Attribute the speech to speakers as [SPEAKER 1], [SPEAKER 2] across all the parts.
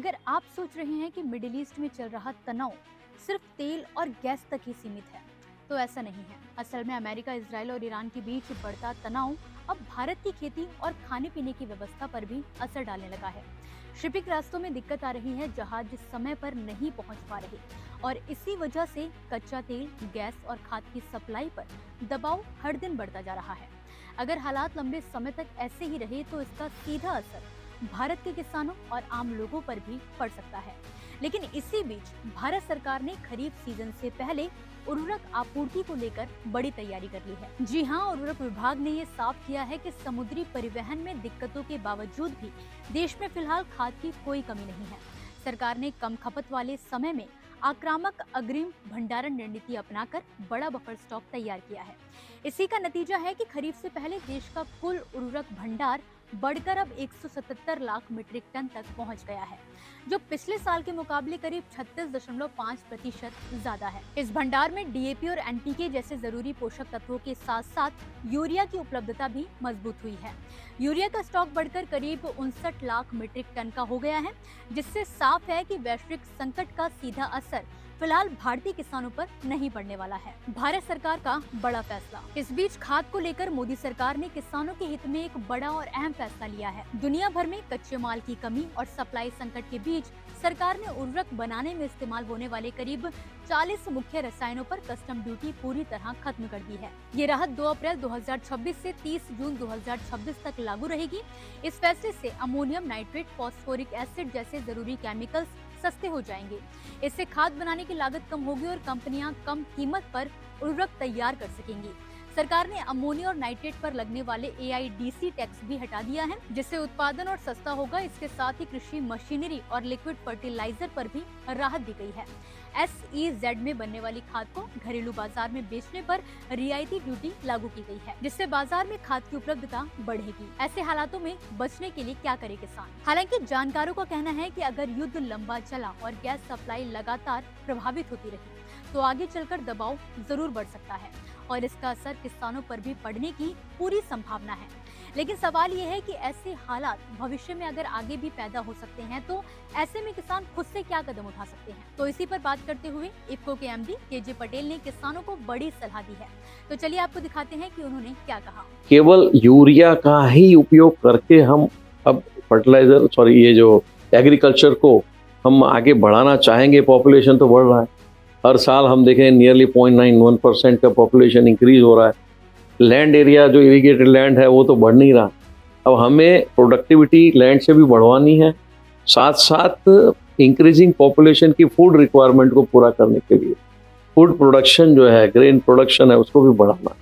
[SPEAKER 1] अगर आप सोच रहे हैं कि मिडिल ईस्ट में चल रहा तनाव सिर्फ तेल और गैस तक ही सीमित है, तो ऐसा नहीं है। असल में अमेरिका, इजराइल और ईरान के बीच बढ़ता तनाव अब भारत की खेती और खाने पीने की व्यवस्था पर भी असर डालने लगा है। शिपिंग रास्तों में दिक्कत आ रही है, जहाज समय पर नहीं पहुंच पा रहे और इसी वजह से कच्चा तेल, गैस और खाद की सप्लाई पर दबाव हर दिन बढ़ता जा रहा है। अगर हालात लंबे समय तक ऐसे ही रहे तो इसका सीधा असर भारत के किसानों और आम लोगों पर भी पड़ सकता है। लेकिन इसी बीच भारत सरकार ने खरीफ सीजन से पहले उर्वरक आपूर्ति को लेकर बड़ी तैयारी कर ली है। जी हां, उर्वरक विभाग ने ये साफ किया है कि समुद्री परिवहन में दिक्कतों के बावजूद भी देश में फिलहाल खाद की कोई कमी नहीं है। सरकार ने कम खपत वाले समय में आक्रामक अग्रिम भंडारण रणनीति अपनाकर बड़ा बफर स्टॉक तैयार किया है। इसी का नतीजा है कि खरीफ से पहले देश का कुल उर्वरक भंडार बढ़कर अब 177 लाख मीट्रिक टन तक पहुंच गया है, जो पिछले साल के मुकाबले करीब 36.5% ज्यादा है। इस भंडार में डीएपी और एनपीके जैसे जरूरी पोषक तत्वों के साथ साथ यूरिया की उपलब्धता भी मजबूत हुई है। यूरिया का स्टॉक बढ़कर करीब 59 लाख मीट्रिक टन का हो गया है, जिससे साफ है कि वैश्विक संकट का सीधा असर फिलहाल भारतीय किसानों पर नहीं पड़ने वाला है। भारत सरकार का बड़ा फैसला। इस बीच खाद को लेकर मोदी सरकार ने किसानों के हित में एक बड़ा और अहम फैसला लिया है। दुनिया भर में कच्चे माल की कमी और सप्लाई संकट के बीच सरकार ने उर्वरक बनाने में इस्तेमाल होने वाले करीब 40 मुख्य रसायनों पर कस्टम ड्यूटी पूरी तरह खत्म कर दी है। ये राहत 2 अप्रैल 2026 से 30 जून 2026 तक लागू रहेगी। इस फैसले से अमोनियम नाइट्रेट, फास्फोरिक एसिड जैसे जरूरी केमिकल्स सस्ते हो जाएंगे। इससे खाद बनाने की लागत कम होगी और कंपनियां कम कीमत पर उर्वरक तैयार कर सकेंगी। सरकार ने अमोनिया और नाइट्रेट पर लगने वाले एआईडीसी टैक्स भी हटा दिया है, जिससे उत्पादन और सस्ता होगा। इसके साथ ही कृषि मशीनरी और लिक्विड फर्टिलाइजर पर भी राहत दी गई है। SEZ में बनने वाली खाद को घरेलू बाजार में बेचने पर रियायती ड्यूटी लागू की गई है, जिससे बाजार में खाद की उपलब्धता बढ़ेगी। ऐसे हालातों में बचने के लिए क्या करे किसान? हालांकि जानकारों का कहना है कि अगर युद्ध लंबा चला और गैस सप्लाई लगातार प्रभावित होती रही तो आगे चलकर दबाव जरूर बढ़ सकता है और इसका असर किसानों पर भी पड़ने की पूरी संभावना है। लेकिन सवाल ये है कि ऐसे हालात भविष्य में अगर आगे भी पैदा हो सकते हैं तो ऐसे में किसान खुद से क्या कदम उठा सकते हैं? तो इसी पर बात करते हुए इफ्को के MD KJ पटेल ने किसानों को बड़ी सलाह दी है। तो चलिए आपको दिखाते हैं कि उन्होंने क्या कहा।
[SPEAKER 2] केवल यूरिया का ही उपयोग करके हम अब ये जो एग्रीकल्चर को हम आगे बढ़ाना चाहेंगे। पॉपुलेशन तो बढ़ रहा है, हर साल हम देखें नियरली 0.91% का पॉपुलेशन इंक्रीज हो रहा है। लैंड एरिया जो इरिगेटेड लैंड है वो तो बढ़ नहीं रहा। अब हमें प्रोडक्टिविटी लैंड से भी बढ़वानी है, साथ साथ इंक्रीजिंग पॉपुलेशन की फूड रिक्वायरमेंट को पूरा करने के लिए फूड प्रोडक्शन जो है, ग्रेन प्रोडक्शन है, उसको भी बढ़ाना।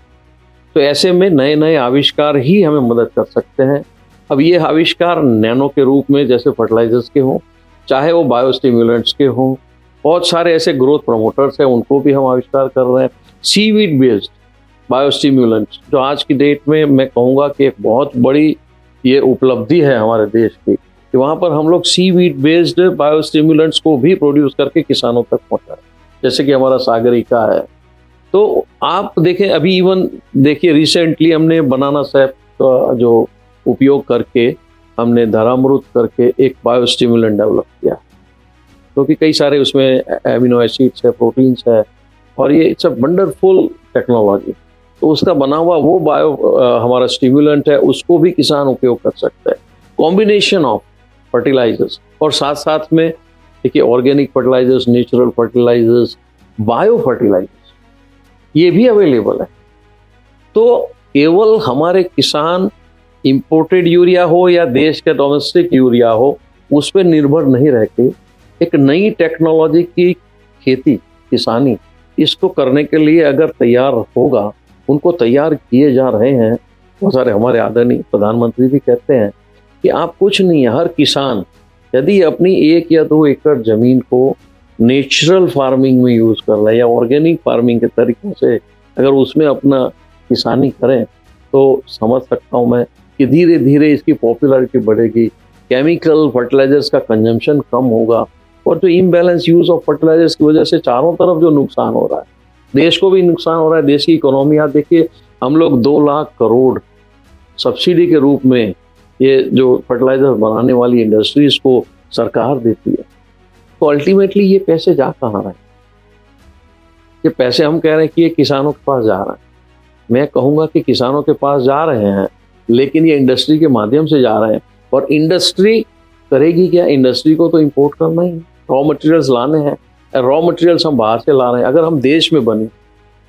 [SPEAKER 2] तो ऐसे में नए नए आविष्कार ही हमें मदद कर सकते हैं। अब ये आविष्कार नैनो के रूप में जैसे फर्टिलाइजर्स के हों, चाहे वो बायोस्टिम्युलेंट्स के हों, बहुत सारे ऐसे ग्रोथ प्रमोटर्स हैं, उनको भी हम आविष्कार कर रहे हैं। सीवीड बेस्ड बायोस्टिम्युलेंट्स जो आज की डेट में मैं कहूँगा कि एक बहुत बड़ी ये उपलब्धि है हमारे देश की कि वहाँ पर हम लोग सीवीड बेस्ड बायोस्टिम्युलेंट्स को भी प्रोड्यूस करके किसानों तक पहुँचाएं, जैसे कि हमारा सागरिका है। तो आप देखें, अभी इवन देखिए रिसेंटली हमने बनाना सैप का जो उपयोग करके हमने धरामृत करके एक बायोस्टिम्युलेंट डेवलप किया, क्योंकि कई सारे उसमें एमिनो एसिड्स है, प्रोटीन्स है, और ये इट्स अ वंडरफुल टेक्नोलॉजी। तो उसका बना हुआ वो हमारा स्टिम्युलेंट है, उसको भी किसान उपयोग कर सकता है। कॉम्बिनेशन ऑफ फर्टिलाइजर्स और साथ साथ में देखिए organic fertilisers, natural fertilisers, bio fertilisers, ये भी अवेलेबल है। तो केवल हमारे किसान इंपोर्टेड यूरिया हो या देश का डोमेस्टिक यूरिया हो उस पर निर्भर नहीं रह के एक नई टेक्नोलॉजी की खेती, किसानी, इसको करने के लिए अगर तैयार होगा, उनको तैयार किए जा रहे हैं। बहुत सारे हमारे आदरणीय प्रधानमंत्री भी कहते हैं कि आप कुछ नहीं है, हर किसान यदि अपनी 1 या 2 एकड़ जमीन को नेचुरल फार्मिंग में यूज़ कर रहे हैं या ऑर्गेनिक फार्मिंग के तरीकों से अगर उसमें अपना किसानी करें, तो समझ सकता हूँ मैं कि धीरे धीरे इसकी पॉपुलैरिटी बढ़ेगी, केमिकल फर्टिलाइजर्स का कंजम्पशन कम होगा और जो इम्बैलेंस यूज़ ऑफ फर्टिलाइजर्स की वजह से चारों तरफ जो नुकसान हो रहा है, देश को भी नुकसान हो रहा है, देश की इकोनॉमी। आप देखिए, हम लोग 2 लाख करोड़ सब्सिडी के रूप में ये जो फर्टिलाइजर बनाने वाली इंडस्ट्रीज को सरकार देती है, तो अल्टीमेटली ये पैसे जा कहाँ रहे हैं? ये पैसे हम कह रहे हैं कि ये किसानों के पास जा रहा है। मैं कहूँगा कि किसानों के पास जा रहे हैं, लेकिन ये इंडस्ट्री के माध्यम से जा रहे हैं। और इंडस्ट्री करेगी क्या? इंडस्ट्री को तो इंपोर्ट करना ही है, रॉ मटेरियल्स लाने हैं। रॉ मटेरियल्स हम बाहर से ला रहे हैं। अगर हम देश में बने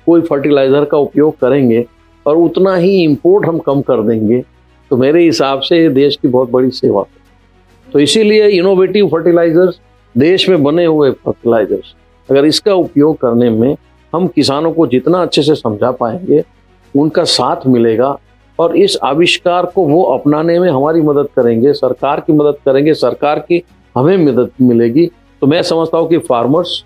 [SPEAKER 2] कोई फर्टिलाइज़र का उपयोग करेंगे और उतना ही इंपोर्ट हम कम कर देंगे, तो मेरे हिसाब से ये देश की बहुत बड़ी सेवा है। तो इसीलिए इनोवेटिव फर्टिलाइजर्स, देश में बने हुए फर्टिलाइजर्स, अगर इसका उपयोग करने में हम किसानों को जितना अच्छे से समझा पाएंगे, उनका साथ मिलेगा और इस आविष्कार को वो अपनाने में हमारी मदद करेंगे, सरकार की मदद करेंगे, सरकार की हमें मदद मिलेगी, तो मैं समझता हूँ कि फार्मर्स,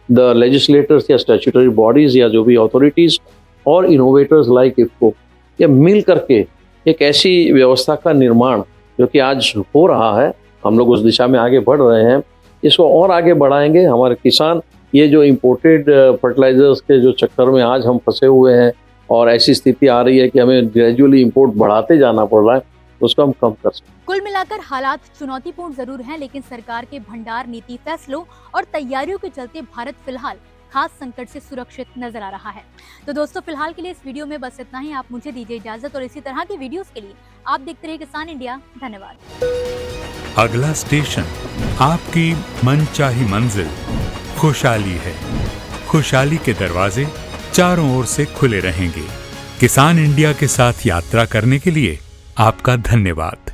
[SPEAKER 2] द लेजिस्लेटर्स या स्टैट्यूटरी बॉडीज या जो भी अथॉरिटीज़ और इनोवेटर्स लाइक इफ्को, ये मिल करके एक ऐसी व्यवस्था का निर्माण जो कि आज हो रहा है, हम लोग उस दिशा में आगे बढ़ रहे हैं, इसको और आगे बढ़ाएंगे। हमारे किसान ये जो इम्पोर्टेड फर्टिलाइजर्स के जो चक्कर में आज हम फंसे हुए हैं और ऐसी स्थिति आ रही है कि हमें ग्रेजुअली इंपोर्ट बढ़ाते जाना पड़ रहा है, उसको हम कम कर सकते हैं।
[SPEAKER 1] कुल मिलाकर हालात चुनौतीपूर्ण जरूर हैं, लेकिन सरकार के भंडार नीति, फैसलों और तैयारियों के चलते भारत फिलहाल खास संकट से सुरक्षित नजर आ रहा है। तो दोस्तों, फिलहाल के लिए इस वीडियो में बस इतना ही। आप मुझे दीजिए इजाजत और इसी तरह की वीडियोस के लिए आप देखते रहिए किसान इंडिया। धन्यवाद।
[SPEAKER 3] अगला स्टेशन आपकी मनचाही मंजिल खुशहाली है। खुशहाली के दरवाजे चारों ओर से खुले रहेंगे। किसान इंडिया के साथ यात्रा करने के लिए आपका धन्यवाद।